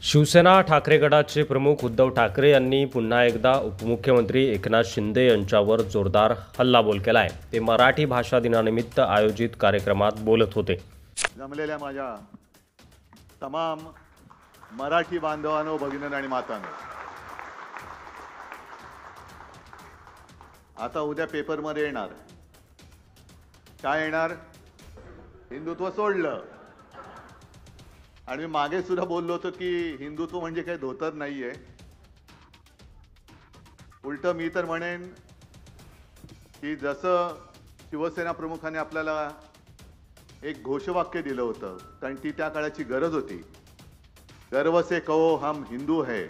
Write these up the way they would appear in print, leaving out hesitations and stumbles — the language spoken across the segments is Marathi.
शिवसेना ठाकरे गटाचे प्रमुख उद्धव ठाकरे यांनी पुन्हा एकदा उपमुख्यमंत्री एकनाथ शिंदे यांच्यावर जोरदार हल्लाबोल केला आहे। ते मराठी भाषा दिनानिमित्त आयोजित कार्यक्रमात बोलत होते। जमलेल्या माझ्या तमाम मराठी बांधवांनो, भगिनींनो आणि मातांनो, आता उद्या पेपरमध्ये येणार काय येणार? हिंदुत्व सोडलं। आणि मी मागे सुद्धा बोललो होतो की हिंदुत्व म्हणजे काही धोतर नाहीये। उलट मी तर म्हणेन की जसं शिवसेना प्रमुखाने आपल्याला एक घोषवाक्य दिलं होतं, कारण ती त्या काळाची गरज होती, गर्व से कहो हम हिंदू है,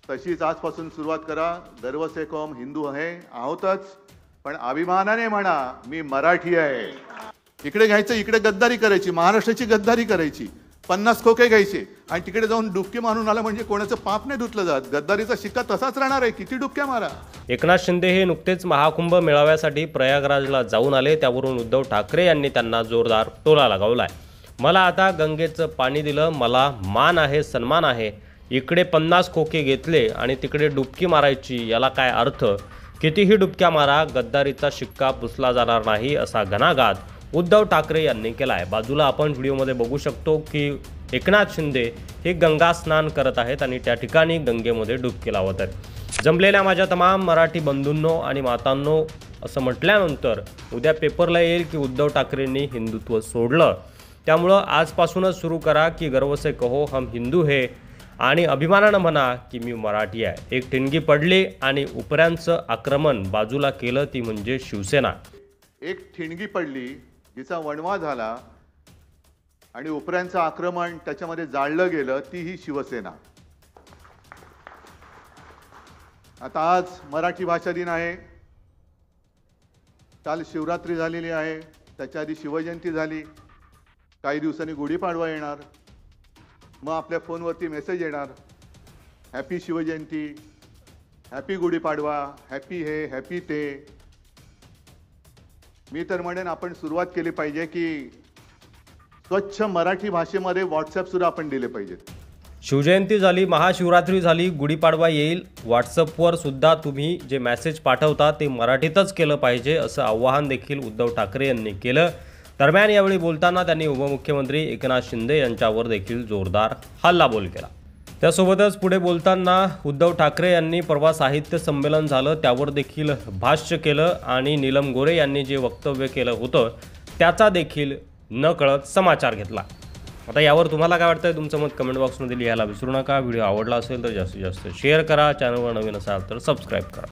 तशीच आजपासून सुरुवात करा। गर्व से कहो हम हिंदू है आहोतच, पण अभिमानाने म्हणा मी मराठी आहे। इकडे घ्यायचं, इकडे गद्दारी करायची, महाराष्ट्राची गद्दारी करायची, 50 खोके घ्यायचे आणि तिकडे जाऊन डुबकी मारून आला म्हणजे कोणाचं पाप नाही धुतलं जात। गद्दारीचा शिक्का तसाच राहणार आहे, किती डुबक्या मारा। एकनाथ शिंदे हे नुकतेच महाकुंभ मेळाव्यासाठी प्रयागराजला जाऊन आले, त्यावरून उद्धव ठाकरे यांनी त्यांना जोरदार टोला लगावलाय। मला आता गंगेचं पाणी दिलं, मला मान आहे, सन्मान आहे, इकडे 50 खोके घेतले आणि तिकडे डुबकी मारायची, याला काय अर्थ? कितीही डुबक्या मारा, गद्दारीचा शिक्का पुसला जाणार नाही, असा घणाघात उद्धव ठाकरे यांनी केला आहे। बाजूला आपण व्हिडिओमध्ये बघू शकतो की एकनाथ शिंदे हे गंगा स्नान करत आहेत आणि त्या ठिकाणी गंगेमध्ये डुबकी लावत आहेत। जमलेल्या माझ्या तमाम मराठी बंधूंनो आणि मातांनो, असं म्हटल्यानंतर उद्या पेपरला येईल की उद्धव ठाकरेंनी हिंदुत्व सोडलं, त्यामुळं आजपासूनच सुरू करा की गर्व से कहो हम हिंदू है आणि अभिमानानं म्हणा की मी मराठी आहे। एक ठिणगी पडली आणि उपऱ्यांचं आक्रमण बाजूला केलं, ती म्हणजे शिवसेना। एक ठिणगी पडली, जिचा वणवा झाला आणि उपऱ्यांचं आक्रमण त्याच्यामध्ये जाळलं गेलं, ती ही शिवसेना। आता आज मराठी भाषा दिन आहे, काल शिवरात्री झालेली आहे, त्याच्या आधी शिवजयंती झाली, काही दिवसांनी गुढीपाडवा येणार, मग आपल्या फोनवरती मेसेज येणार happy Shivjayanti, happy Gudhi Padwa, happy हे हॅपी ते। मी तर म्हणेन आपण सुरुवात केली पाहिजे की स्वच्छ मराठी भाषेमध्ये व्हॉट्सअप सुद्धा आपण दिले पाहिजेत। शिवजयंती झाली, महाशिवरात्री झाली, गुढीपाडवा येईल, व्हॉट्सअपवर सुद्धा तुम्ही जे मेसेज पाठवता ते मराठीतच केलं पाहिजे, असं आवाहन देखील उद्धव ठाकरे यांनी केलं। दरम्यान यावेळी बोलताना त्यांनी उपमुख्यमंत्री एकनाथ शिंदे यांच्यावर देखील जोरदार हल्लाबोल केला। त्यासोबतच पुढे बोलताना उद्धव ठाकरे यांनी परवा साहित्य संमेलन झालं, त्यावर देखील भाष्य केलं आणि नीलम गोरे यांनी जे वक्तव्य केलं होतं त्याचा देखील नकळत समाचार घेतला। आता यावर तुम्हाला काय वाटतंय? तुमचं मत कमेंट बॉक्समध्ये लिहायला विसरू नका। व्हिडिओ आवडला असेल तर जास्तीत जास्त शेअर करा, चॅनलवर नवीन असाल तर सबस्क्राईब करा।